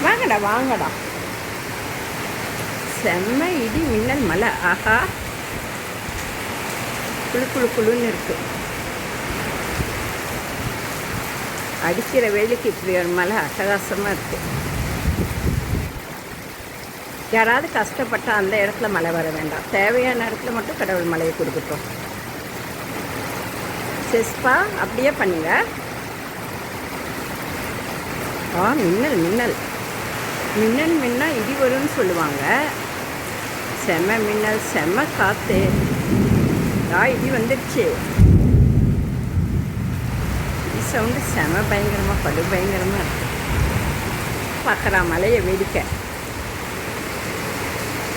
வாங்கடா வாங்கடா. செம்ம இடி மின்னல் மழை. ஆஹா, குழு குழு குழுன்னு இருக்கு. அடிக்கிற வேலைக்கு இப்படி ஒரு மழை அட்டகாசமாக இருக்குது. யாராவது கஷ்டப்பட்டால் அந்த இடத்துல மழை வர வேண்டாம். தேவையான இடத்துல மட்டும் கடவுள் மழையை கொடுக்கட்டும். செஸ்பா அப்படியே பண்ணுங்க. மின்னல் மின்னல் மின்னல் மின்னா இடி வரும்னு சொல்லுவாங்க. செம்ம மின்னல், செம்ம காற்று. இடி வந்துடுச்சு. இடி சவுண்டு செம பயங்கரமாக, படு பயங்கரமாக இருக்குது. பார்க்குறா மலையை வேடிக்கை.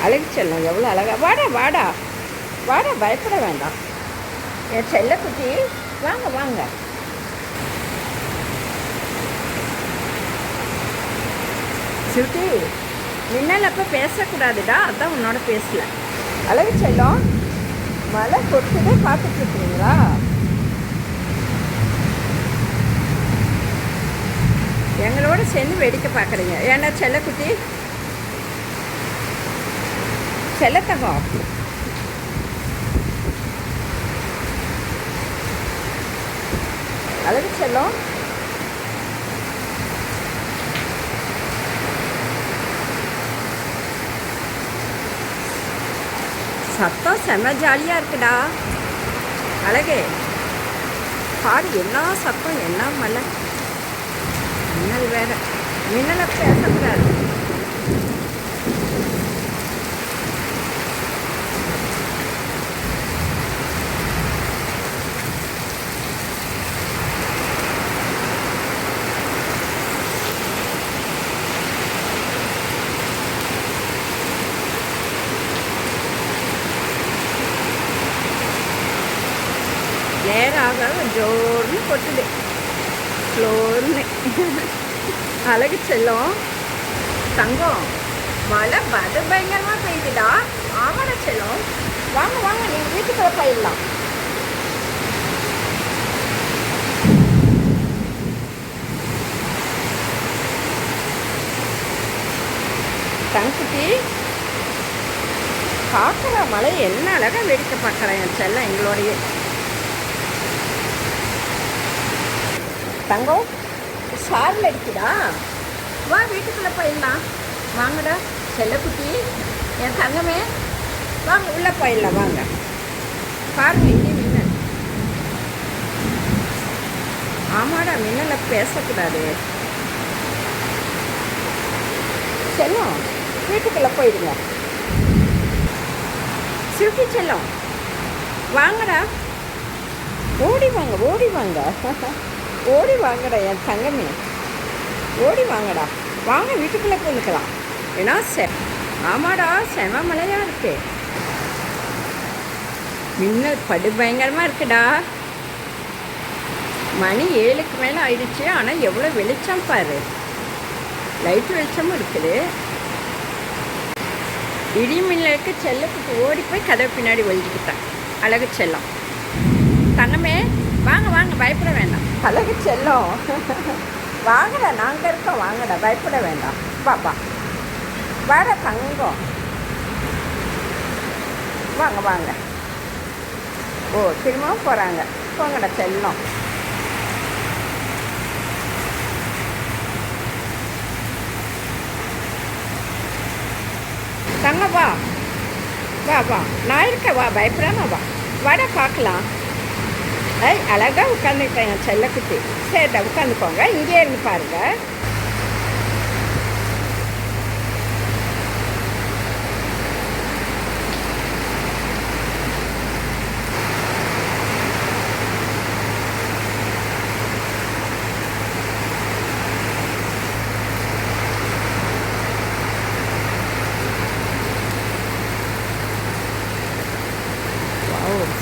அழகு செல்லம் எவ்வளோ அழகா. வாடா வாடா வாடா, பயப்பட வேண்டாம் என் செல்லக்குட்டி. வாங்க வாங்க. சுட்டி, மின்னல் அப்போ பேசக்கூடாதுடா, அதான் உன்னோட பேசல. அழகு செல்லம், மழை கொட்டுதே பார்த்துட்ருக்குறீங்களா? எங்களோட சேர்ந்து வேடிக்கை பார்க்குறீங்க. ஏன்னா செல்லக்குட்டி, செல்லத்தகம், அழகு செல்லம். சத்தம் செம்ம ஜாலியாக இருக்குடா. அழகே பாரு, என்ன சத்தம், என்ன மழை. மின்னல் வேற. மின்னலை பேசக்கூடாது. நேராக ஜோர்னு கொட்டுது, ஃப்ளோர்னு. அழகு செல்லம், தங்கம், மழை படு பயங்கரமாக பெய்யுதுடா. ஆமாடா செல்லம், வாங்க வாங்க, நீங்கள் வீட்டுக்குள்ள போயிடலாம். தங்குட்டி, பார்க்குற மழை என்ன அழகாக வேடிக்கை பார்க்குறேன் என் செல்லம் எங்களோடைய. தங்கம், சாரில் அடிக்குதா? வா வீட்டுக்குள்ளே போயிடலாம். வாங்கடா செல்லக்குட்டி, என் தங்கமே, வாங்க உள்ளே போயிடலாம். வாங்க. பாருங்க இடி மின்னல். ஆமாடா, மின்னலை பேசக்கூடாது. செல்லம், வீட்டுக்குள்ளே போயிடுங்க. சுட்டி செல்லம், வாங்கடா, ஓடி வாங்க ஓடி வாங்க. ஓடி வாங்கடா என் தங்கமே, ஓடி வாங்கடா. வாங்க வீட்டுக்குள்ளே போய்க்கலாம். ஏன்னா ஆமாடா, செம மழையாக இருக்கு. மின்னல் படு பயங்கரமாக இருக்குடா. மணி 7க்கு மேலே ஆயிடுச்சு. ஆனால் எவ்வளோ வெளிச்சம் பாரு, லைட் வெளிச்சமும் இருக்குது. இடி மின்னலுக்கு செல்லத்துக்கு ஓடி போய் கதவு பின்னாடி ஒழிஞ்சிக்கிட்டேன். அழகு செல்லம், தங்கமே வாங்க வாங்க, பயப்பட வேண்டாம். அழகு செல்லம், வாங்கடா, நாங்கள் இருக்கோம். வாங்கடா, பயப்பட வேண்டாம். பாப்பா வாடா தங்கம், வாங்க வாங்க. ஓ, திரும்பவும் போகிறாங்க. போங்கடா செல்லம். தங்க வா வா வா, நான் இருக்க, வா, பயப்படாம வா. வாடா பார்க்கலாம். அழகாக உட்காந்துக்கிட்டேன் என் செல்லக்குட்டி. சரிடா, உட்காந்துக்கோங்க. இங்கே இருந்து பாருங்க.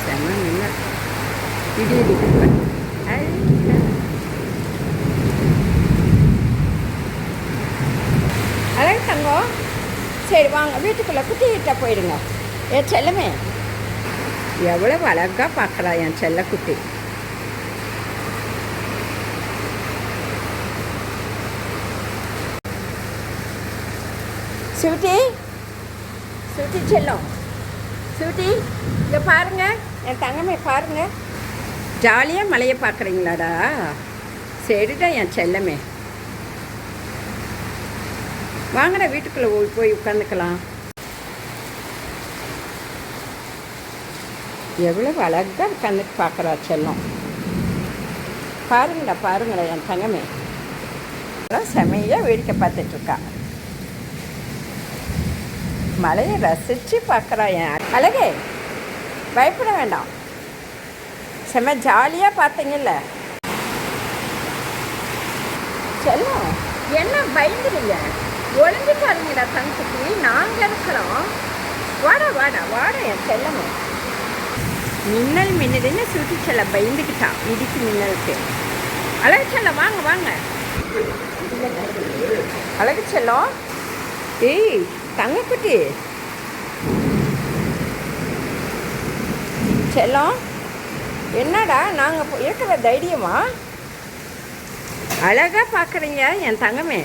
செம்ம மின்னல், இடி இடிக்குது. அழகு தங்கம், சரி வாங்க வீட்டுக்குள்ளே குட்டிக்கிட்ட போயிடுங்க. என் செல்லமே, எவ்வளவு அழகாக பார்க்குறா என் செல்லக்குட்டி. ஸ்வீட்டி, ஸ்வீட்டி செல்லம், ஸ்வீட்டி இங்கே பாருங்கள், என் தங்கமே பாருங்கள். ஜாலியாக மலையை பார்க்குறீங்களாடா? சரிதான் என் செல்லமே. வாங்கடா வீட்டுக்குள்ளே போய் உட்காந்துக்கலாம். எவ்வளோ அழகாக உட்காந்துட்டு பார்க்குறா செல்லம். பாருங்களா என் தங்கமே. செமையாக வேடிக்கை பார்த்துட்ருக்கா. மலையை ரசித்து பார்க்குறா என் அழகே. பயப்பட வேண்டாம், செம்ம ஜாலியாக பார்த்தீங்கல்ல. செல்லம் என்ன பயந்துடுங்க, ஒளிஞ்சுக்காதீங்கடா தங்கத்துக்கு, நாங்கள் இருக்கிறோம். வாடா என் செல்லமே. மின்னல் மின்னதுன்னு சுற்றி செல்ல பயந்துக்கிட்டான் இடிக்கு மின்னலுக்கு. அழகு செல்லம் வாங்க. அழகு செல்லம், ஏய் தங்கக்குட்டி செல்லம், என்னடா நாங்கள் இருக்கிற தைரியமா? அழகாக பார்க்குறீங்க என் தங்கமே.